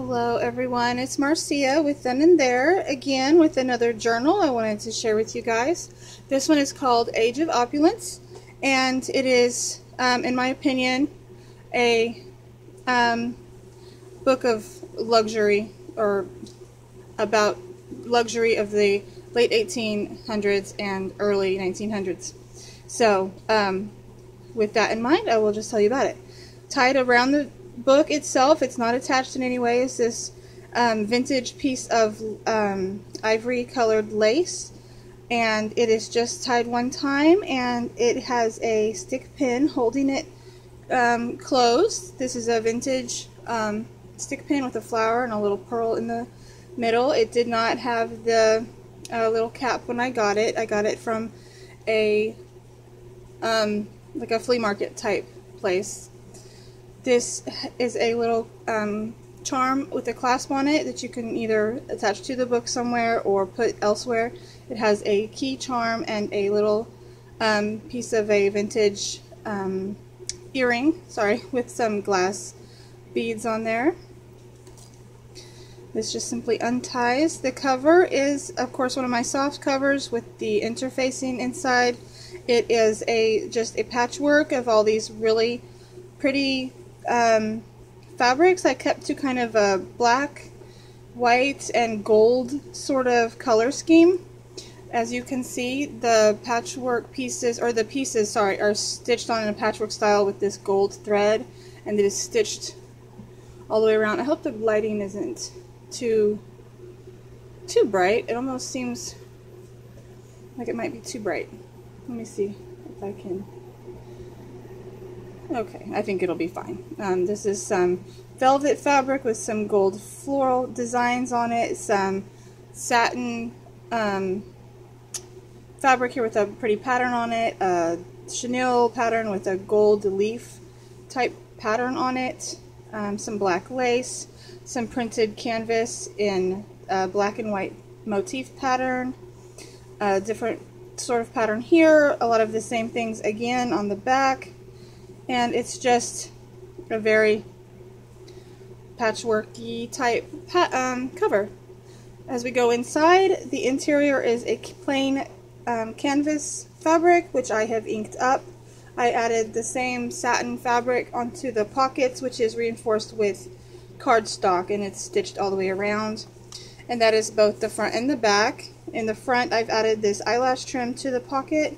Hello everyone, it's Marcia with Then&There again with another journal I wanted to share with you guys. This one is called Age of Opulence, and it is, in my opinion, a book of luxury, or about luxury of the late 1800s and early 1900s. So, with that in mind, I will just tell you about it. Tied around the book itself, it's not attached in any way, is this vintage piece of ivory colored lace, and it is just tied one time, and it has a stick pin holding it closed. This is a vintage stick pin with a flower and a little pearl in the middle. It did not have the little cap when I got it. I got it from a like a flea market type place. This is a little charm with a clasp on it that you can either attach to the book somewhere or put elsewhere. It has a key charm and a little piece of a vintage earring, with some glass beads on there. This just simply unties. The cover is, of course, one of my soft covers with the interfacing inside. It is just a patchwork of all these really pretty fabrics. I kept to kind of a black, white, and gold sort of color scheme. As you can see, the patchwork pieces, or the pieces, are stitched on in a patchwork style with this gold thread, and it is stitched all the way around. I hope the lighting isn't too bright. It almost seems like it might be too bright. Let me see if I can. Okay, I think it'll be fine. This is some velvet fabric with some gold floral designs on it, some satin fabric here with a pretty pattern on it, a chenille pattern with a gold leaf type pattern on it, some black lace, some printed canvas in black and white motif pattern, a different sort of pattern here, a lot of the same things again on the back. And it's just a very patchworky type cover. As we go inside, the interior is a plain canvas fabric, which I have inked up. I added the same satin fabric onto the pockets, which is reinforced with cardstock, and it's stitched all the way around. And that is both the front and the back. In the front, I've added this eyelash trim to the pocket.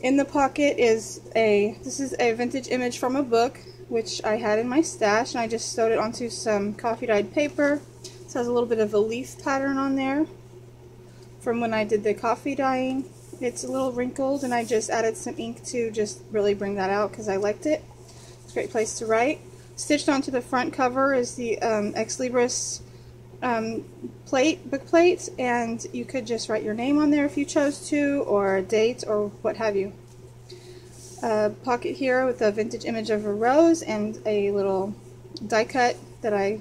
In the pocket is this is a vintage image from a book, which I had in my stash, and I just sewed it onto some coffee dyed paper. This has a little bit of a leaf pattern on there from when I did the coffee dyeing. It's a little wrinkled, and I just added some ink to just really bring that out because I liked it. It's a great place to write. Stitched onto the front cover is the Ex Libris book plate, and you could just write your name on there if you chose to, or a date, or what have you. A pocket here with a vintage image of a rose and a little die cut that I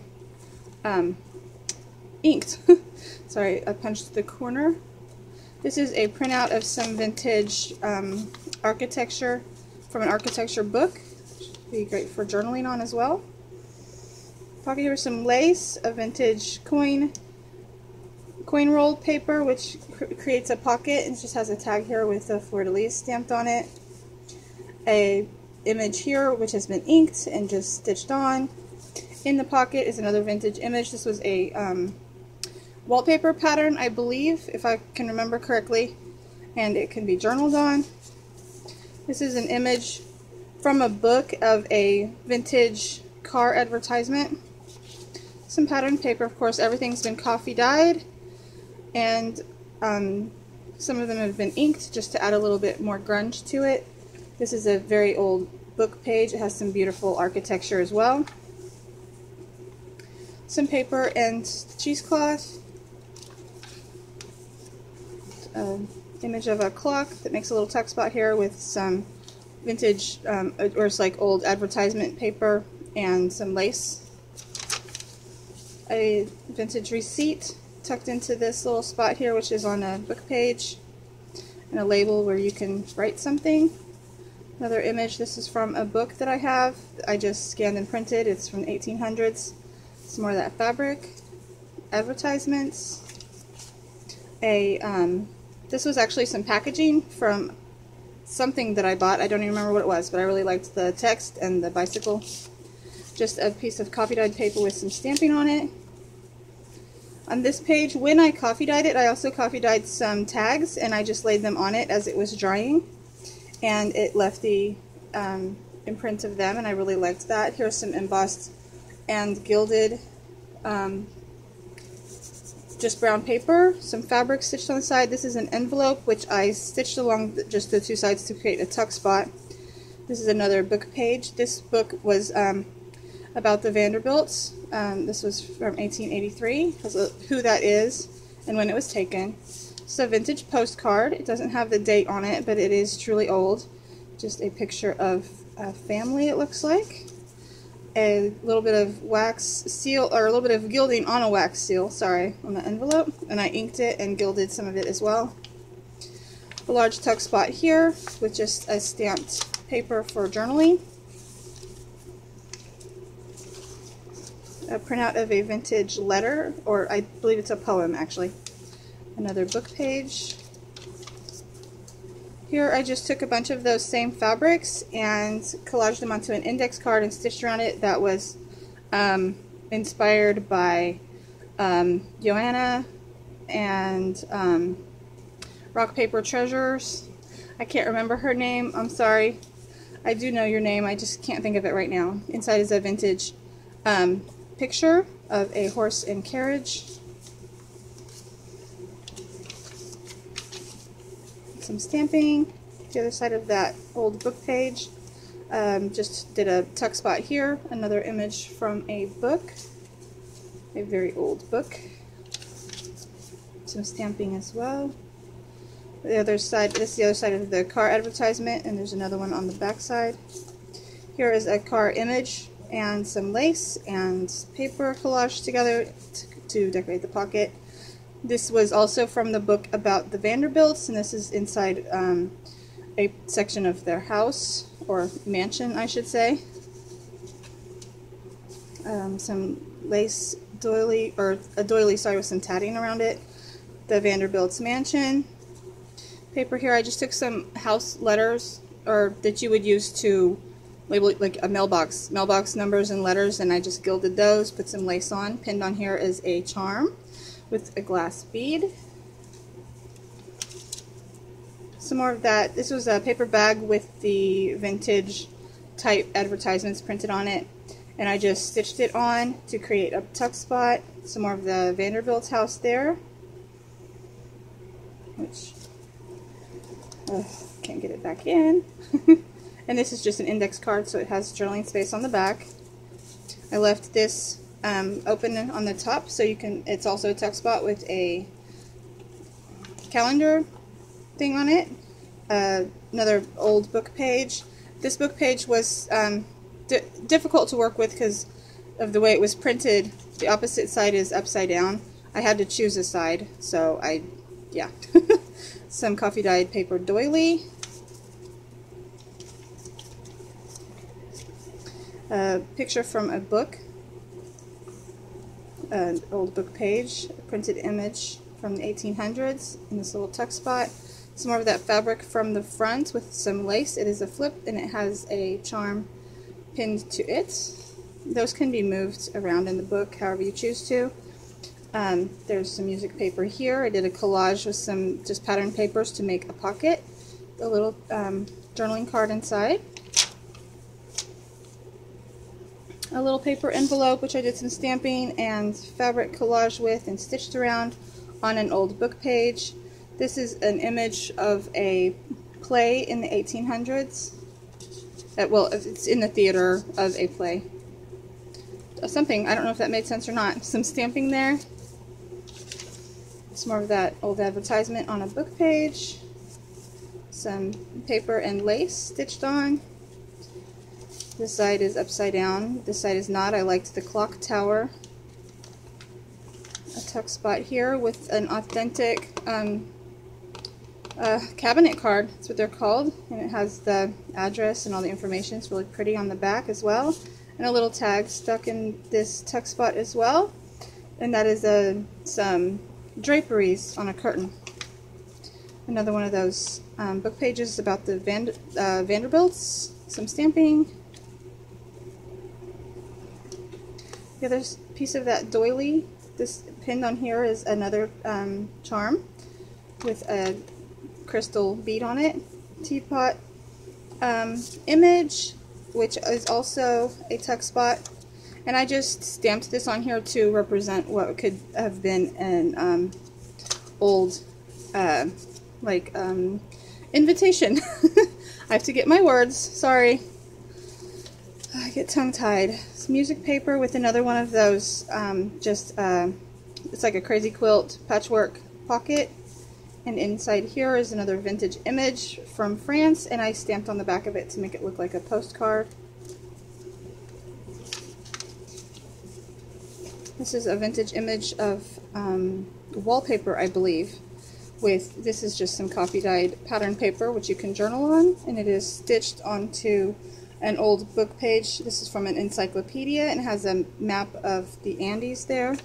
inked. Sorry, I punched the corner. This is a printout of some vintage architecture from an architecture book. Should be great for journaling on as well. Pocket here with some lace, a vintage coin rolled paper, which creates a pocket, and just has a tag here with the fleur-de-lis stamped on it. A image here which has been inked and just stitched on. In the pocket is another vintage image. This was a wallpaper pattern, I believe, if I can remember correctly, and it can be journaled on. This is an image from a book of a vintage car advertisement. Some patterned paper, of course. Everything's been coffee dyed, and some of them have been inked just to add a little bit more grunge to it. This is a very old book page. It has some beautiful architecture as well. Some paper and cheesecloth. Image of a clock that makes a little tuck spot here with some vintage, or it's like old advertisement paper and some lace. A vintage receipt tucked into this little spot here, which is on a book page, and a label where you can write something. Another image, this is from a book that I have. I just scanned and printed. It's from the 1800s. Some more of that fabric. Advertisements. This was actually some packaging from something that I bought. I don't even remember what it was, but I really liked the text and the bicycle. Just a piece of coffee dyed paper with some stamping on it. On this page, when I coffee dyed it, I also coffee dyed some tags, and I just laid them on it as it was drying, and it left the imprint of them, and I really liked that. Here's some embossed and gilded just brown paper, some fabric stitched on the side. This is an envelope which I stitched along just the two sides to create a tuck spot. This is another book page. This book was about the Vanderbilts. This was from 1883, who that is and when it was taken. It's a vintage postcard. It doesn't have the date on it, but it is truly old. Just a picture of a family, it looks like. A little bit of wax seal, or a little bit of gilding on a wax seal, sorry, on the envelope, and I inked it and gilded some of it as well. A large tuck spot here with just a stamped paper for journaling. A printout of a vintage letter, or I believe it's a poem actually. Another book page. Here I just took a bunch of those same fabrics and collaged them onto an index card and stitched around it. That was inspired by Joanna and Rock Paper Treasures. I can't remember her name, I'm sorry. I do know your name, I just can't think of it right now. Inside is a vintage picture of a horse and carriage. Some stamping. The other side of that old book page. Just did a tuck spot here. Another image from a book. A very old book. Some stamping as well. The other side, this is the other side of the car advertisement, and there's another one on the back side. Here is a car image and some lace and paper collaged together to decorate the pocket. This was also from the book about the Vanderbilts, and this is inside a section of their house, or mansion, I should say. Some lace doily, or a doily, sorry, with some tatting around it. The Vanderbilts mansion. Paper here, I just took some house letters, or that you would use to label it like a mailbox numbers and letters, and I just gilded those, put some lace on. Pinned on here is a charm with a glass bead. Some more of that. This was a paper bag with the vintage type advertisements printed on it, and I just stitched it on to create a tuck spot. Some more of the Vanderbilt house there, which can't get it back in. And this is just an index card, so it has journaling space on the back. I left this open on the top, so you can. It's also a tuck spot with a calendar thing on it. Another old book page. This book page was difficult to work with because of the way it was printed. The opposite side is upside down. I had to choose a side, so yeah. Some coffee dyed paper doily. A picture from a book. An old book page, a printed image from the 1800s in this little tuck spot. Some more of that fabric from the front with some lace. It is a flip and it has a charm pinned to it. Those can be moved around in the book however you choose to. There's some music paper here. I did a collage with some just pattern papers to make a pocket. A little journaling card inside. A little paper envelope, which I did some stamping and fabric collage with and stitched around on an old book page. This is an image of a play in the 1800s. Well, it's in the theater of a play. Something, I don't know if that made sense or not. Some stamping there. Some more of that old advertisement on a book page. Some paper and lace stitched on. This side is upside down. This side is not. I liked the clock tower. A tuck spot here with an authentic cabinet card. That's what they're called. And it has the address and all the information. It's really pretty on the back as well. and a little tag stuck in this tuck spot as well, and that is some draperies on a curtain. Another one of those book pages about the Vanderbilts, some stamping. The other piece of that doily, this pinned on here, is another charm with a crystal bead on it. Teapot image, which is also a tuck spot, and I just stamped this on here to represent what could have been an old invitation. I have to get my words, sorry. I get tongue-tied. It's music paper with another one of those, it's like a crazy quilt patchwork pocket, and inside here is another vintage image from France, and I stamped on the back of it to make it look like a postcard. This is a vintage image of wallpaper, I believe. This is just some copy dyed pattern paper which you can journal on, and it is stitched onto an old book page. This is from an encyclopedia and has a map of the Andes there.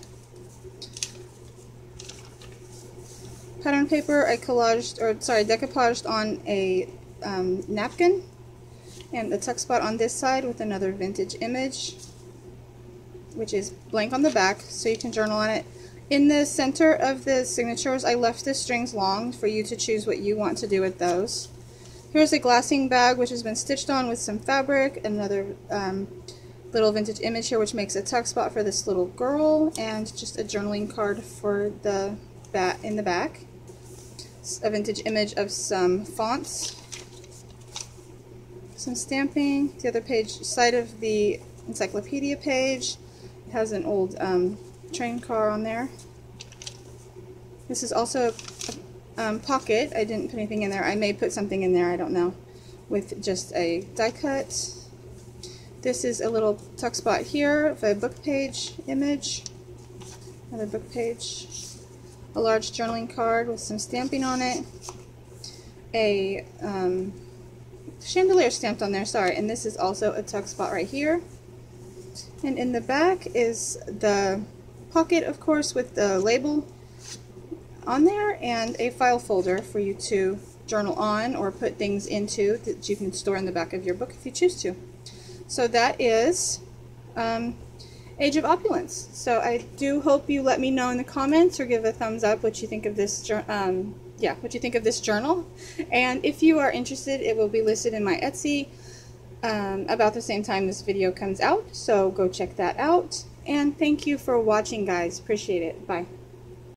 Pattern paper I decoupaged on a napkin, and a tuck spot on this side with another vintage image, which is blank on the back, so you can journal on it. In the center of the signatures, I left the strings long for you to choose what you want to do with those. Here's a glassing bag which has been stitched on with some fabric, another little vintage image here which makes a tuck spot for this little girl, and just a journaling card for the in the back. A vintage image of some fonts, some stamping. The other side of the encyclopedia page, it has an old train car on there. This is also a pocket. I didn't put anything in there. I may put something in there, I don't know, with just a die cut. This is a little tuck spot here of a book page image, another book page. A large journaling card with some stamping on it, a chandelier stamped on there, sorry, and this is also a tuck spot right here. And in the back is the pocket, of course, with the label on there, and a file folder for you to journal on or put things into that you can store in the back of your book if you choose to. So that is Age of Opulence. So I do hope you let me know in the comments or give a thumbs up what you think of this what you think of this journal. And if you are interested, it will be listed in my Etsy about the same time this video comes out, so go check that out. And thank you for watching, guys. Appreciate it. Bye.